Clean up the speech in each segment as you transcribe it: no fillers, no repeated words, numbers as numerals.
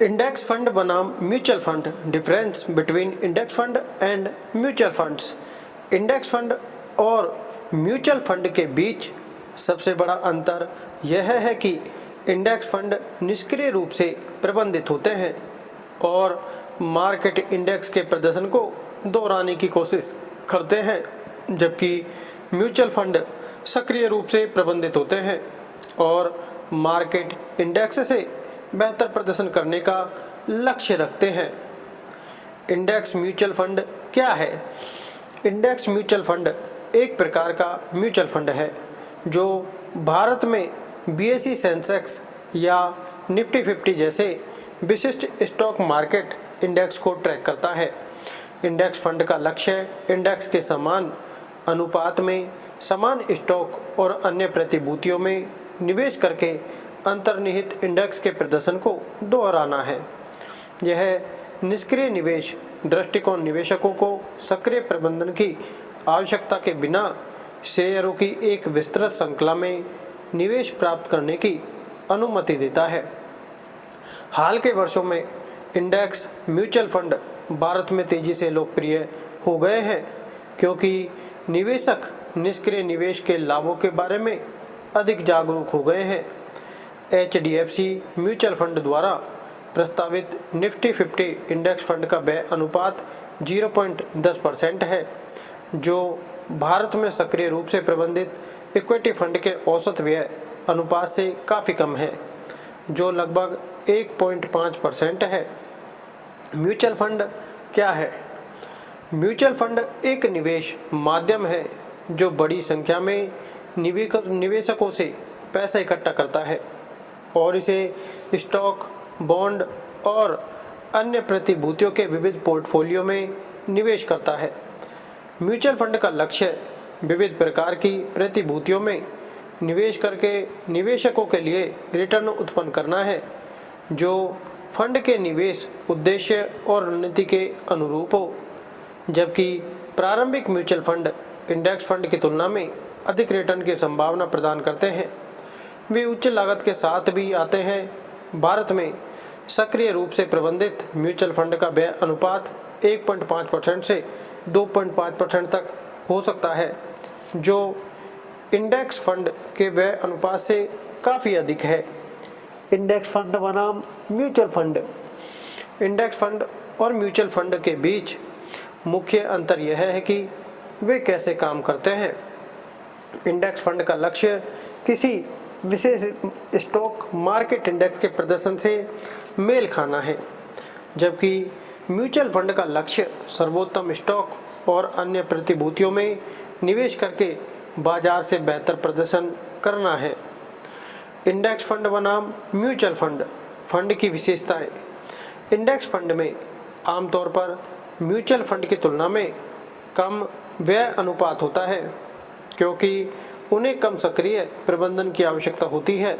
Index fund बनाम mutual fund. Difference between index fund and mutual funds. Index fund और mutual fund के बीच सबसे बड़ा अंतर यह है कि इंडेक्स फंड निष्क्रिय रूप से प्रबंधित होते हैं और मार्केट इंडेक्स के प्रदर्शन को दोहराने की कोशिश करते हैं, जबकि म्यूचुअल फंड सक्रिय रूप से प्रबंधित होते हैं और मार्केट इंडेक्स से बेहतर प्रदर्शन करने का लक्ष्य रखते हैं। इंडेक्स म्यूचुअल फंड क्या है? इंडेक्स म्यूचुअल फंड एक प्रकार का म्यूचुअल फंड है जो भारत में बीएसई सेंसेक्स या निफ्टी 50 जैसे विशिष्ट स्टॉक मार्केट इंडेक्स को ट्रैक करता है। इंडेक्स फंड का लक्ष्य इंडेक्स के समान अनुपात में समान स्टॉक और अन्य प्रतिभूतियों में निवेश करके अंतर्निहित इंडेक्स के प्रदर्शन को दोहराना है। यह निष्क्रिय निवेश दृष्टिकोण निवेशकों को सक्रिय प्रबंधन की आवश्यकता के बिना शेयरों की एक विस्तृत श्रृंखला में निवेश प्राप्त करने की अनुमति देता है। हाल के वर्षों में इंडेक्स म्यूचुअल फंड भारत में तेजी से लोकप्रिय हो गए हैं क्योंकि निवेशक निष्क्रिय निवेश के लाभों के बारे में अधिक जागरूक हो गए हैं। HDFC म्यूचुअल फंड द्वारा प्रस्तावित निफ्टी 50 इंडेक्स फंड का व्यय अनुपात 0.10% है, जो भारत में सक्रिय रूप से प्रबंधित इक्विटी फंड के औसत व्यय अनुपात से काफ़ी कम है, जो लगभग 1.5% है। म्यूचुअल फंड क्या है? म्यूचुअल फंड एक निवेश माध्यम है जो बड़ी संख्या में निवेशकों से पैसा इकट्ठा करता है और इसे स्टॉक, बॉन्ड और अन्य प्रतिभूतियों के विविध पोर्टफोलियो में निवेश करता है। म्यूचुअल फंड का लक्ष्य विविध प्रकार की प्रतिभूतियों में निवेश करके निवेशकों के लिए रिटर्न उत्पन्न करना है जो फंड के निवेश उद्देश्य और रणनीति के अनुरूप हो, जबकि प्रारंभिक म्यूचुअल फंड इंडेक्स फंड की तुलना में अधिक रिटर्न की संभावना प्रदान करते हैं। वे उच्च लागत के साथ भी आते हैं। भारत में सक्रिय रूप से प्रबंधित म्यूचुअल फंड का व्यय अनुपात 1.5% से 2.5% तक हो सकता है, जो इंडेक्स फंड के व्यय अनुपात से काफ़ी अधिक है। इंडेक्स फंड बनाम म्यूचुअल फंड। इंडेक्स फंड और म्यूचुअल फंड के बीच मुख्य अंतर यह है कि वे कैसे काम करते हैं। इंडेक्स फंड का लक्ष्य किसी विशेष स्टॉक मार्केट इंडेक्स के प्रदर्शन से मेल खाना है, जबकि म्यूचुअल फंड का लक्ष्य सर्वोत्तम स्टॉक और अन्य प्रतिभूतियों में निवेश करके बाजार से बेहतर प्रदर्शन करना है। इंडेक्स फंड बनाम म्यूचुअल फंड। फंड की विशेषताएं। इंडेक्स फंड में आमतौर पर म्यूचुअल फंड की तुलना में कम व्यय अनुपात होता है क्योंकि उन्हें कम सक्रिय प्रबंधन की आवश्यकता होती है।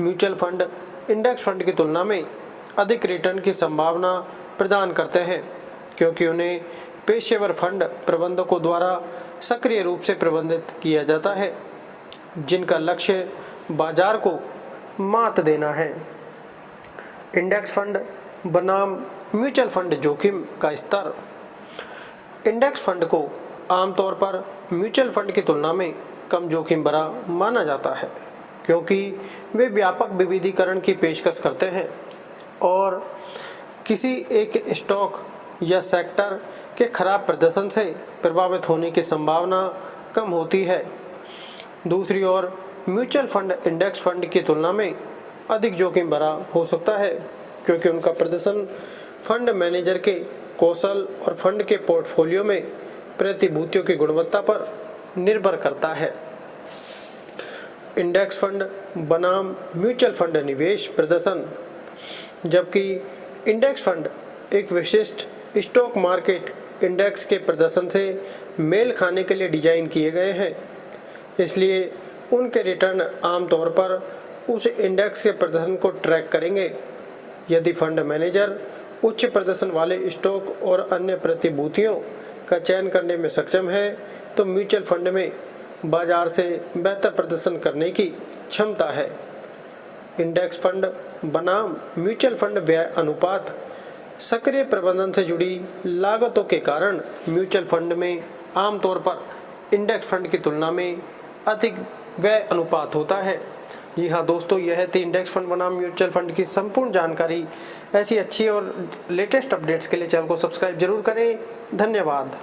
म्यूचुअल फंड इंडेक्स फंड की तुलना में अधिक रिटर्न की संभावना प्रदान करते हैं क्योंकि उन्हें पेशेवर फंड प्रबंधकों द्वारा सक्रिय रूप से प्रबंधित किया जाता है, जिनका लक्ष्य बाजार को मात देना है। इंडेक्स फंड बनाम म्यूचुअल फंड जोखिम का स्तर। इंडेक्स फंड को आमतौर पर म्यूचुअल फंड की तुलना में कम जोखिम भरा माना जाता है क्योंकि वे व्यापक विविधीकरण की पेशकश करते हैं और किसी एक स्टॉक या सेक्टर के खराब प्रदर्शन से प्रभावित होने की संभावना कम होती है। दूसरी ओर म्यूचुअल फंड इंडेक्स फंड की तुलना में अधिक जोखिम भरा हो सकता है क्योंकि उनका प्रदर्शन फंड मैनेजर के कौशल और फंड के पोर्टफोलियो में प्रतिभूतियों की गुणवत्ता पर निर्भर करता है। इंडेक्स फंड बनाम म्यूचुअल फंड निवेश प्रदर्शन। जबकि इंडेक्स फंड एक विशिष्ट स्टॉक मार्केट इंडेक्स के प्रदर्शन से मेल खाने के लिए डिजाइन किए गए हैं, इसलिए उनके रिटर्न आमतौर पर उस इंडेक्स के प्रदर्शन को ट्रैक करेंगे। यदि फंड मैनेजर उच्च प्रदर्शन वाले स्टॉक और अन्य प्रतिभूतियों का चयन करने में सक्षम है तो म्यूचुअल फंड में बाजार से बेहतर प्रदर्शन करने की क्षमता है। इंडेक्स फंड बनाम म्यूचुअल फंड व्यय अनुपात। सक्रिय प्रबंधन से जुड़ी लागतों के कारण म्यूचुअल फंड में आमतौर पर इंडेक्स फंड की तुलना में अधिक व्यय अनुपात होता है। जी हाँ दोस्तों, यह थी इंडेक्स फंड बनाम म्यूचुअल फंड की संपूर्ण जानकारी। ऐसी अच्छी और लेटेस्ट अपडेट्स के लिए चैनल को सब्सक्राइब जरूर करें। धन्यवाद।